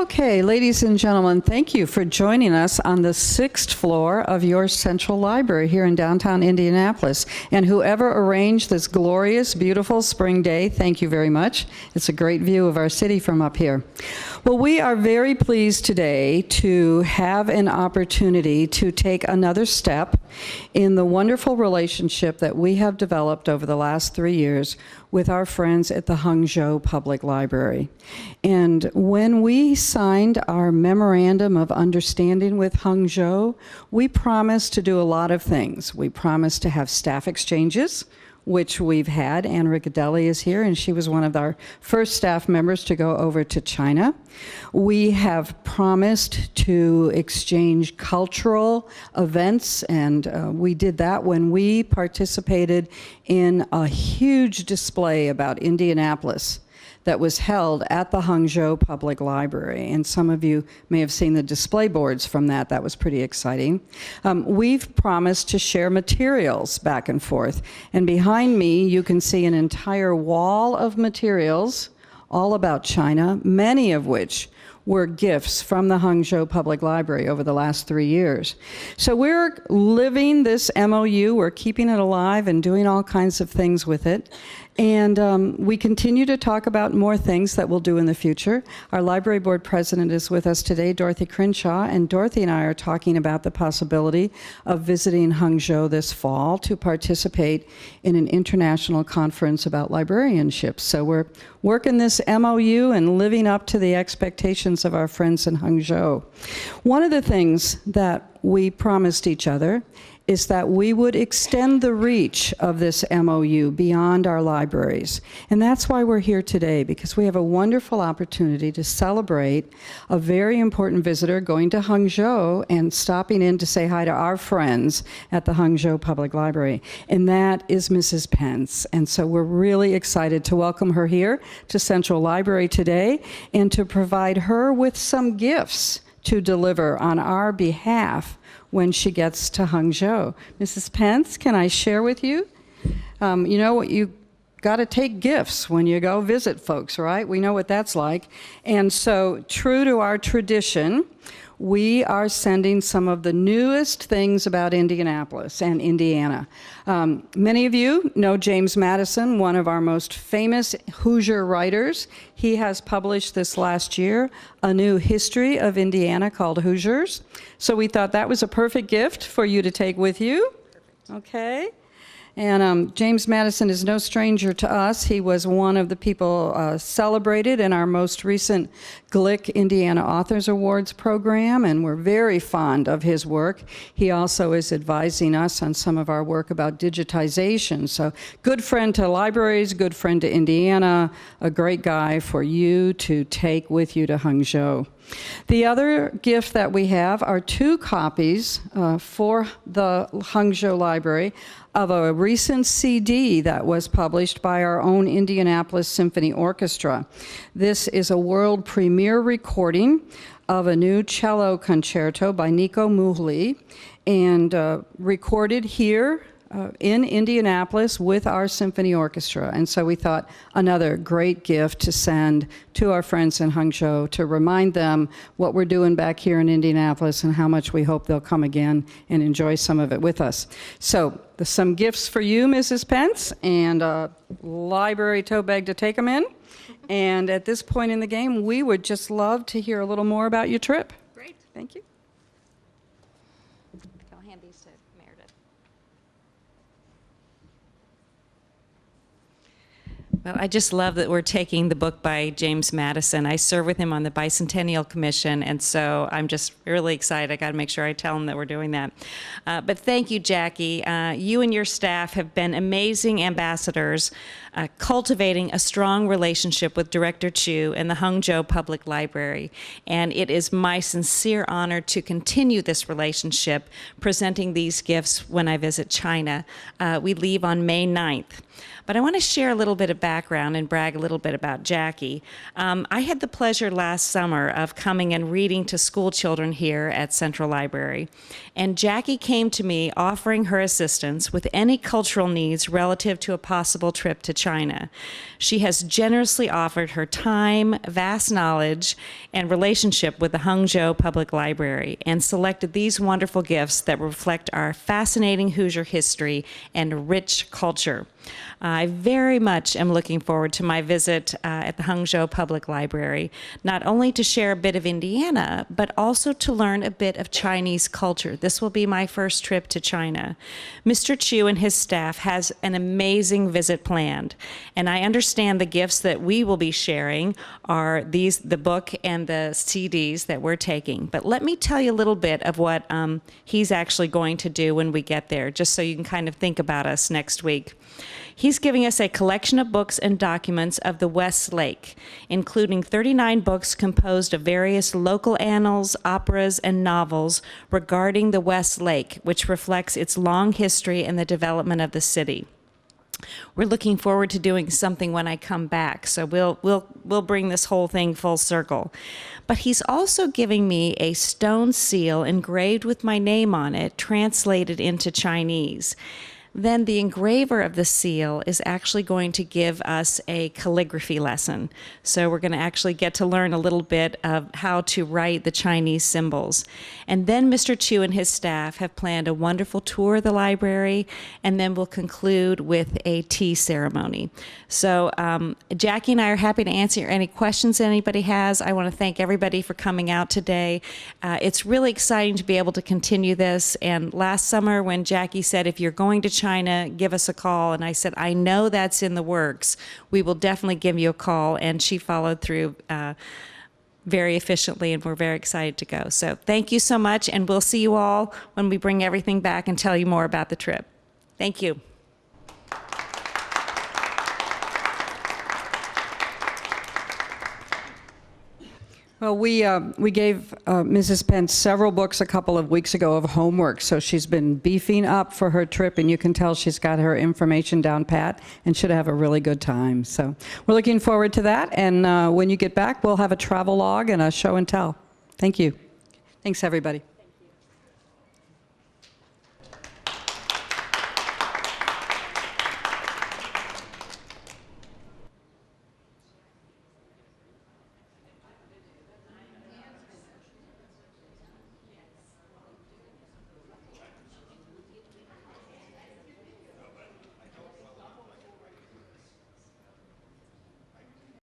Okay, ladies and gentlemen, thank you for joining us on the 6th floor of your Central Library here in downtown Indianapolis. And whoever arranged this glorious, beautiful spring day, thank you very much. It's a great view of our city from up here. Well, we are very pleased today to have an opportunity to take another step in the wonderful relationship that we have developed over the last 3 years with our friends at the Hangzhou Public Library. And when we signed our memorandum of understanding with Hangzhou, we promised to do a lot of things. We promised to have staff exchanges, which we've had. Ann Riccadelli is here, and she was one of our first staff members to go over to China. We have promised to exchange cultural events, and we did that when we participated in a huge display about Indianapolis that was held at the Hangzhou Public Library. And some of you may have seen the display boards from that. That was pretty exciting. We've promised to share materials back and forth. And behind me, you can see an entire wall of materials all about China, many of which were gifts from the Hangzhou Public Library over the last 3 years. So we're living this MOU, we're keeping it alive and doing all kinds of things with it. And we continue to talk about more things that we'll do in the future. Our library board president is with us today, Dorothy Crenshaw, and Dorothy and I are talking about the possibility of visiting Hangzhou this fall to participate in an international conference about librarianship. So we're working this MOU and living up to the expectations of our friends in Hangzhou. One of the things that we promised each other is that we would extend the reach of this MOU beyond our libraries. And that's why we're here today, because we have a wonderful opportunity to celebrate a very important visitor going to Hangzhou and stopping in to say hi to our friends at the Hangzhou Public Library. And that is Mrs. Pence. And so we're really excited to welcome her here to Central Library today and to provide her with some gifts to deliver on our behalf when she gets to Hangzhou. Mrs. Pence, can I share with you? You know, you got to take gifts when you go visit folks, right? We know what that's like. And so, true to our tradition, we are sending some of the newest things about Indianapolis and Indiana. Many of you know James Madison, one of our most famous Hoosier writers. He has published this last year a new history of Indiana called Hoosiers. So we thought that was a perfect gift for you to take with you. Okay. And James Madison is no stranger to us. He was one of the people celebrated in our most recent Glick Indiana Authors Awards program, and we're very fond of his work. He also is advising us on some of our work about digitization. So good friend to libraries, good friend to Indiana, a great guy for you to take with you to Hangzhou. The other gift that we have are 2 copies for the Hangzhou Library of a recent CD that was published by our own Indianapolis Symphony Orchestra. This is a world premiere recording of a new cello concerto by Nico Muhly, and recorded here in Indianapolis with our symphony orchestra. And so we thought another great gift to send to our friends in Hangzhou to remind them what we're doing back here in Indianapolis and how much we hope they'll come again and enjoy some of it with us. So there's some gifts for you, Mrs. Pence, and a library tote bag to take them in. And at this point in the game, we would just love to hear a little more about your trip. Great. Thank you. I'll hand these to Meredith. Well, I just love that we're taking the book by James Madison. I serve with him on the Bicentennial Commission, and so I'm just really excited. I got to make sure I tell him that we're doing that. But thank you, Jackie. You and your staff have been amazing ambassadors, cultivating a strong relationship with Director Chu and the Hangzhou Public Library. And it is my sincere honor to continue this relationship, presenting these gifts when I visit China. We leave on May 9th. But I want to share a little bit about background and brag a little bit about Jackie. I had the pleasure last summer of coming and reading to school children here at Central Library. And Jackie came to me offering her assistance with any cultural needs relative to a possible trip to China. She has generously offered her time, vast knowledge, and relationship with the Hangzhou Public Library and selected these wonderful gifts that reflect our fascinating Hoosier history and rich culture. I very much am looking forward to my visit at the Hangzhou Public Library, not only to share a bit of Indiana, but also to learn a bit of Chinese culture. This will be my first trip to China. Mr. Chu and his staff has an amazing visit planned, and I understand the gifts that we will be sharing are the book and the CDs that we're taking. But let me tell you a little bit of what he's actually going to do when we get there, just so you can kind of think about us next week. He's giving us a collection of books and documents of the West Lake, including 39 books composed of various local annals, operas, and novels regarding the West Lake, which reflects its long history and the development of the city. We're looking forward to doing something when I come back, so we'll bring this whole thing full circle. But he's also giving me a stone seal engraved with my name on it, translated into Chinese. Then the engraver of the seal is actually going to give us a calligraphy lesson. So we're going to actually get to learn a little bit of how to write the Chinese symbols. And then Mr. Chu and his staff have planned a wonderful tour of the library, and then we'll conclude with a tea ceremony. So Jackie and I are happy to answer any questions anybody has. I want to thank everybody for coming out today. It's really exciting to be able to continue this. And last summer when Jackie said, if you're going to China, give us a call. And I said, I know that's in the works. We will definitely give you a call. And she followed through very efficiently, and we're very excited to go. So thank you so much, and we'll see you all when we bring everything back and tell you more about the trip. Thank you. Well, we gave Mrs. Pence several books a couple of weeks ago of homework, so she's been beefing up for her trip, and you can tell she's got her information down pat and should have a really good time. So we're looking forward to that, and when you get back, we'll have a travel log and a show and tell. Thank you. Thanks, everybody.